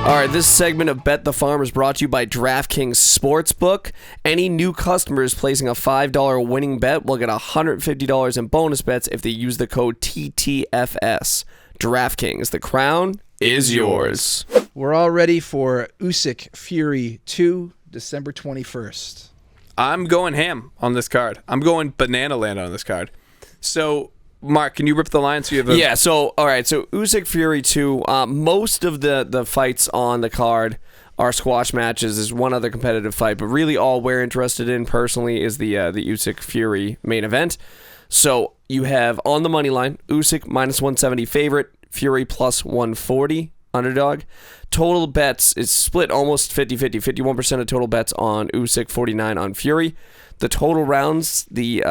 All right, this segment of Bet the Farm is brought to you by DraftKings Sportsbook. Any new customers placing a $5 winning bet will get $150 in bonus bets if they use the code TTFS. DraftKings, the crown is yours. We're all ready for Usyk Fury 2, December 21st. I'm going ham on this card. I'm going banana land on this card. So, Mark, can you rip the line so you have a... Yeah, so, all right, so Usyk Fury 2, most of the fights on the card are squash matches. There's one other competitive fight, but really all we're interested in personally is the Usyk Fury main event. So you have on the money line, Usyk minus 170 favorite, Fury plus 140 underdog. Total bets is split almost 50-50, 51% of total bets on Usyk, 49 on Fury. The total rounds, the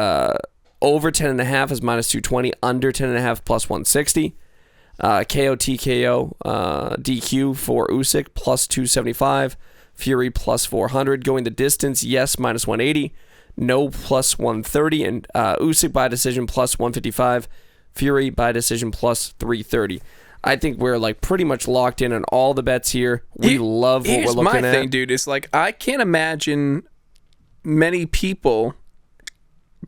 over 10.5 is minus 220, under 10.5 plus 160. KO, TKO, DQ for Usyk plus 275, Fury plus 400. Going the distance, yes, minus 180, no plus 130, and Usyk by decision plus 155, Fury by decision plus 330. I think we're like pretty much locked in on all the bets here. We love what we're looking at. Here's my thing, dude. It's like I can't imagine many people,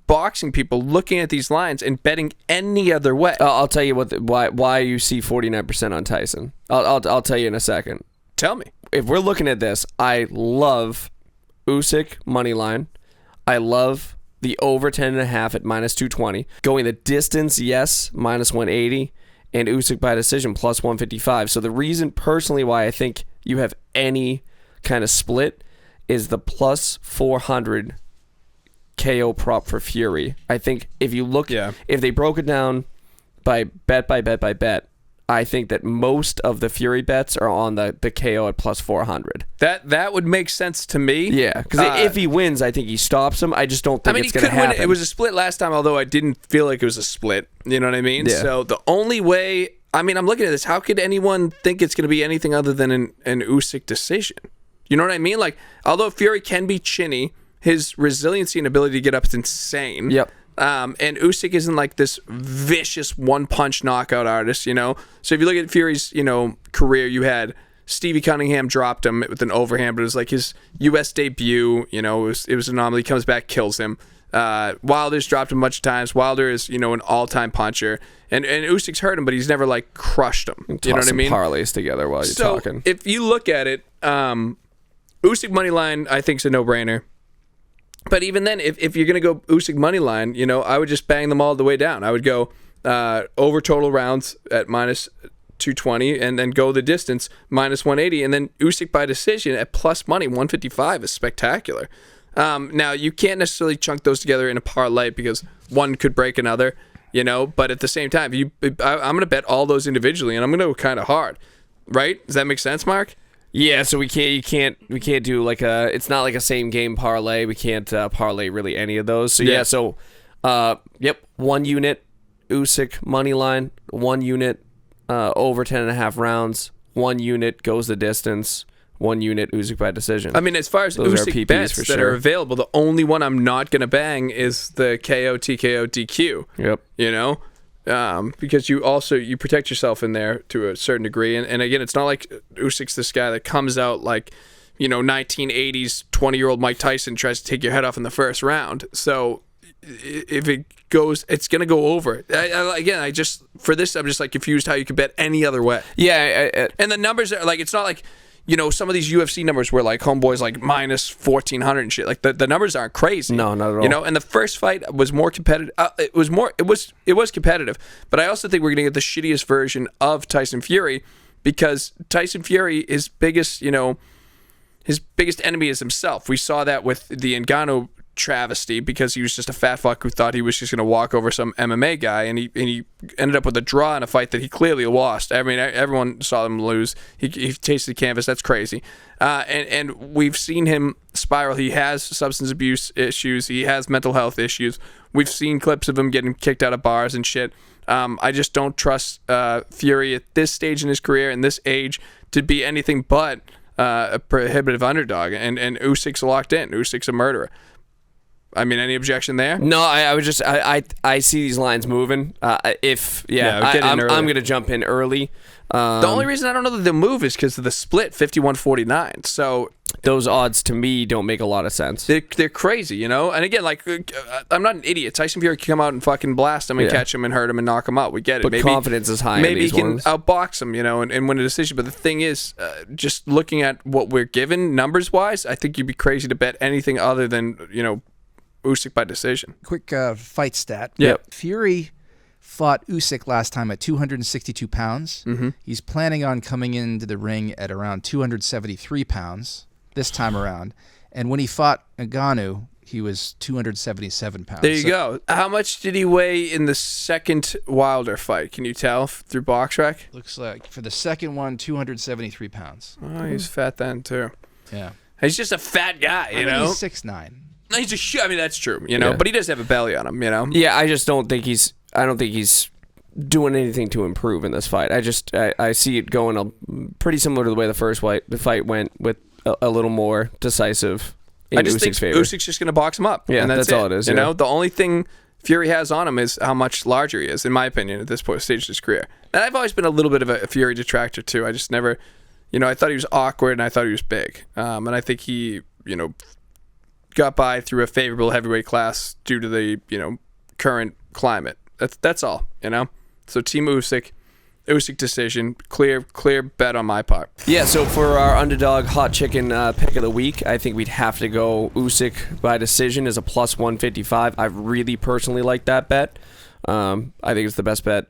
boxing people, looking at these lines and betting any other way. I'll tell you why you see 49% on Tyson. I'll tell you in a second. Tell me. If we're looking at this, I love Usyk money line. I love the over 10.5 at minus 220. Going the distance, yes, minus 180. And Usyk by decision plus 155. So the reason personally why I think you have any kind of split is the plus 400 KO prop for Fury. I think if you look, if they broke it down by bet, I think that most of the Fury bets are on the KO at plus 400. That would make sense to me. Yeah, because if he wins, I think he stops him. I just don't think it's going to happen. It was a split last time, although I didn't feel like it was a split. You know what I mean? Yeah. So the only way, I'm looking at this, how could anyone think it's going to be anything other than an Usyk decision? You know what I mean? Like, although Fury can be chinny, his resiliency and ability to get up is insane. Yep. And Usyk isn't like this vicious one-punch knockout artist, you know? So if you look at Fury's, career, you had Stevie Cunningham dropped him with an overhand, but it was like his U.S. debut, it was an anomaly. He comes back, kills him. Wilder's dropped him a bunch of times. Wilder is, an all-time puncher. And Usyk's hurt him, but he's never, like, crushed him. You know what I mean? Parlays together while you're talking. If you look at it, Usyk money line, I think, is a no-brainer. But even then, if you're going to go Usyk money line, I would just bang them all the way down. I would go over total rounds at minus 220 and then go the distance minus 180. And then Usyk by decision at plus money, 155 is spectacular. Now, you can't necessarily chunk those together in a parlay because one could break another, But at the same time, I'm going to bet all those individually, and I'm going to go kind of hard. Right? Does that make sense, Mark? Yeah, so we can't do like it's not like a same game parlay. We can't parlay really any of those. So yep, 1 unit Usyk money line, 1 unit over 10.5 rounds, 1 unit goes the distance, 1 unit Usyk by decision. As far as those Usyk bets that are available, the only one I'm not going to bang is the KO, TKO, DQ. Yep. Because you protect yourself in there to a certain degree. And again, it's not like Usyk's this guy that comes out like, 1980s 20-year-old Mike Tyson tries to take your head off in the first round. So if it goes, it's going to go over. For this, I'm just like confused how you could bet any other way. Yeah. And the numbers are like, it's not like, some of these UFC numbers where like homeboys like minus 1,400 and shit. Like the numbers aren't crazy. No, not at all. And the first fight was more competitive. It was competitive. But I also think we're gonna get the shittiest version of Tyson Fury because Tyson Fury, his biggest enemy is himself. We saw that with the Ngannou travesty because he was just a fat fuck who thought he was just going to walk over some MMA guy, and he ended up with a draw in a fight that he clearly lost. Everyone saw him lose. He tasted the canvas. That's crazy. And we've seen him spiral. He has substance abuse issues. He has mental health issues. We've seen clips of him getting kicked out of bars and shit. I just don't trust Fury at this stage in his career and this age to be anything but a prohibitive underdog. And Usyk's locked in. Usyk's a murderer. I mean, any objection there? No, I was just I see these lines moving. I'm gonna jump in early. The only reason I don't know that they'll move is because of the split 51-49. So those odds to me don't make a lot of sense. they're crazy, you know. And again, like I'm not an idiot. Tyson Fury can come out and fucking blast him and catch him and hurt him and knock him out. We get it. But maybe confidence is high. Maybe in these he can ones. outbox him, you know, and win a decision. But the thing is, just looking at what we're given numbers wise, I think you'd be crazy to bet anything other than Usyk by decision. Quick fight stat. Yep. Fury fought Usyk last time at 262 pounds. Mm-hmm. He's planning on coming into the ring at around 273 pounds this time around. And when he fought Ngannou, he was 277 pounds. There you go. How much did he weigh in the second Wilder fight? Can you tell through BoxRec? Looks like for the second one, 273 pounds. Oh, he's fat then too. Yeah. He's just a fat guy, you know. He's 6'9". He's a I mean, that's true, you know. Yeah. But he does have a belly on him, you know. Yeah, I just don't think he's. I don't think he's doing anything to improve in this fight. I see it going pretty similar to the way the fight went, with a little more decisive. I just think Usyk's just going to box him up. Yeah, and that's all it is. You know, the only thing Fury has on him is how much larger he is, in my opinion, at this stage of his career. And I've always been a little bit of a Fury detractor too. I just never, I thought he was awkward and I thought he was big. And I think he, got by through a favorable heavyweight class due to the, current climate. That's all, So Team Usyk decision, clear bet on my part. Yeah, so for our underdog hot chicken pick of the week, I think we'd have to go Usyk by decision as a plus 155. I really personally like that bet. I think it's the best bet.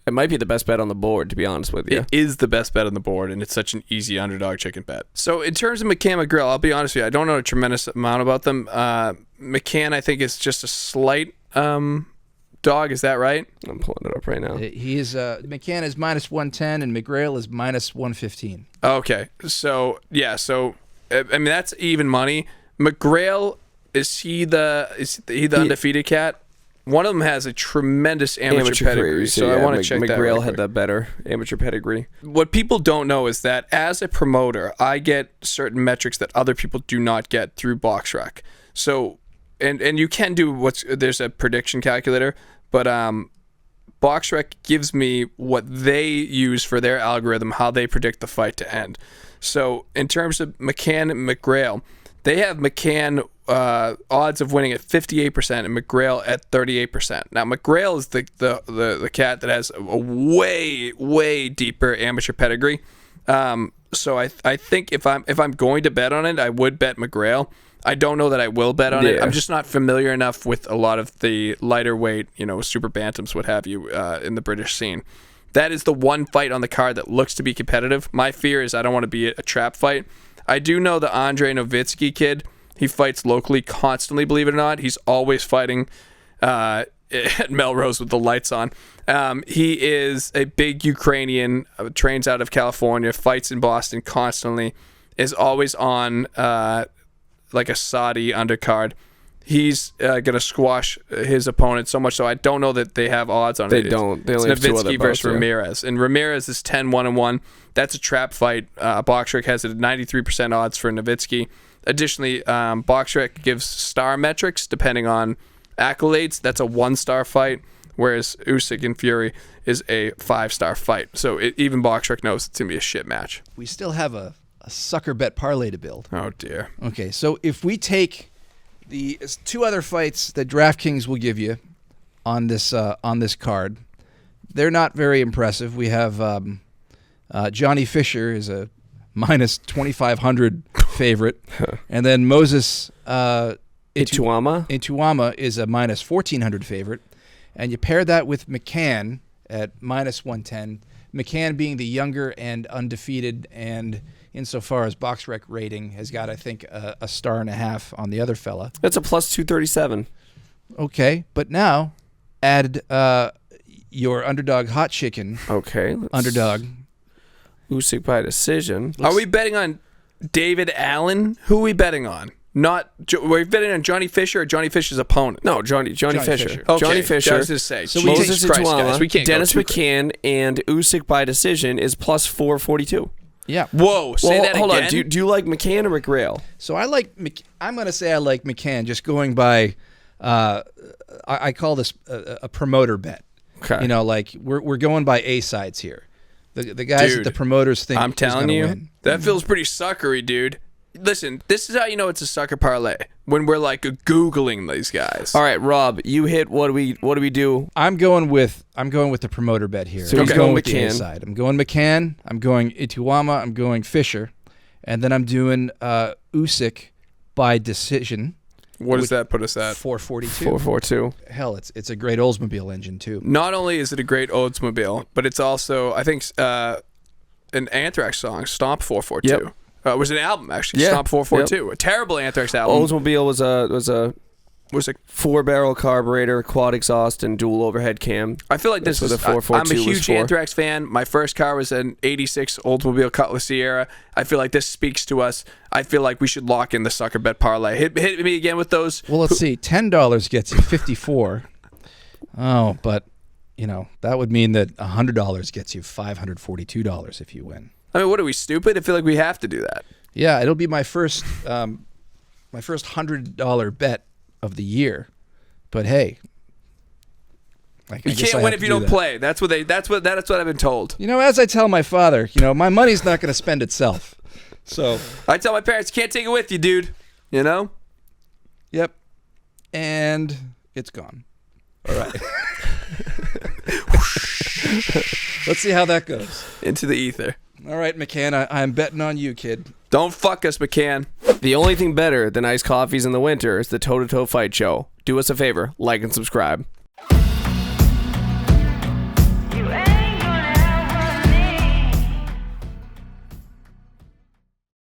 It might be the best bet on the board, to be honest with you. It is the best bet on the board, and it's such an easy underdog chicken bet. So in terms of McCann McGrail, I'll be honest with you, I don't know a tremendous amount about them. McCann, I think, is just a slight dog. Is that right? I'm pulling it up right now. He is McCann is minus 110 and McGrail is minus 115. Okay, so yeah, I mean that's even money. McGrail, is he the undefeated cat? One of them has a tremendous amateur pedigree, so I want to check that. McGrail had that better amateur pedigree. What people don't know is that as a promoter, I get certain metrics that other people do not get through BoxRec. So, and you can do there's a prediction calculator, but BoxRec gives me what they use for their algorithm, how they predict the fight to end. So in terms of McCann and McGrail, they have McCann odds of winning at 58% and McGrail at 38%. Now McGrail is the cat that has a way deeper amateur pedigree. So I think if I'm going to bet on it, I would bet McGrail. I don't know that I will bet on it. I'm just not familiar enough with a lot of the lighter weight, super bantams, what have you, in the British scene. That is the one fight on the card that looks to be competitive. My fear is I don't want to be a trap fight. I do know the Andre Nowitzki kid. He fights locally constantly, believe it or not. He's always fighting at Melrose with the lights on. He is a big Ukrainian, trains out of California, fights in Boston constantly, is always on like a Saudi undercard. He's going to squash his opponent so much so I don't know that they have odds on it. They don't. They only have two other Nowitzki versus bouts, Ramirez. And Ramirez is 10-1-1. That's a trap fight. BoxRec has it at 93% odds for Nowitzki. Additionally, BoxRec gives star metrics depending on accolades. That's a 1-star fight, whereas Usyk and Fury is a 5-star fight. So even BoxRec knows it's going to be a shit match. We still have a sucker bet parlay to build. Oh, dear. Okay, so if we take the two other fights that DraftKings will give you on this card, they're not very impressive. We have Johnny Fisher is a minus 2,500 favorite, and then Moses Ituama is a minus 1,400 favorite, and you pair that with McCann at minus 110. McCann being the younger and undefeated, and insofar as BoxRec rating has got, I think, a 1.5 on the other fella. That's a plus 237. Okay, but now add your underdog hot chicken. Okay. Underdog. Usyk by decision. Are we betting on David Allen? Who are we betting on? We're betting on Johnny Fisher or Johnny Fisher's opponent? No, Johnny Fisher. Okay, Johnny Fisher. I was just say, So Jesus Moses Christ, guys, Ituama, we can't Dennis go McCann, and Usyk by decision is plus 442. Yeah. Whoa, say that hold again. on. Do you like McCann or McGrail? So I'm going to say I like McCann, just going by. I call this a promoter bet. Okay. You know, like we're going by A sides here. The guys Dude, that the promoters think I'm is telling gonna you, win. that feels pretty suckery, dude. Listen, this is how you know it's a sucker parlay when we're like Googling these guys. All right, Rob, you hit. What do we do? I'm going with the promoter bet here. So I'm he's going going with the A McCann. side. I'm going McCann. I'm going Ituama. I'm going Fisher, and then I'm doing Usyk by decision. What does that put us at? 442. 442. Hell, it's a great Oldsmobile engine too. Not only is it a great Oldsmobile, but it's also, I think, an Anthrax song, Stomp 442. Yep. It was an album, actually, Yeah. Stomp 442. A terrible Anthrax album. Oldsmobile was a Was a 4-barrel carburetor, quad exhaust, and dual overhead cam. I feel like this That's is. what the 442 I'm a was huge for. Anthrax fan. My first car was an '86 Oldsmobile Cutlass Sierra. I feel like this speaks to us. I feel like we should lock in the sucker bet parlay. Hit me again with those. Well, let's see. $10 gets you 54. Oh, but that would mean that $100 gets you $542 if you win. I mean, what are we, stupid? I feel like we have to do that. Yeah, it'll be my first $100 bet of the year. But hey, I You guess I can't have win to if you do don't that. play. That's what I've been told. As I tell my father, my money's not going to spend itself. So, I tell my parents, you can't take it with you, dude. You know? yep. And it's gone. All right. Let's see how that goes. Into the ether. All right, McCann, I'm betting on you, kid. Don't fuck us, McCann. The only thing better than iced coffees in the winter is the Toe to Toe Fight Show. Do us a favor, like and subscribe.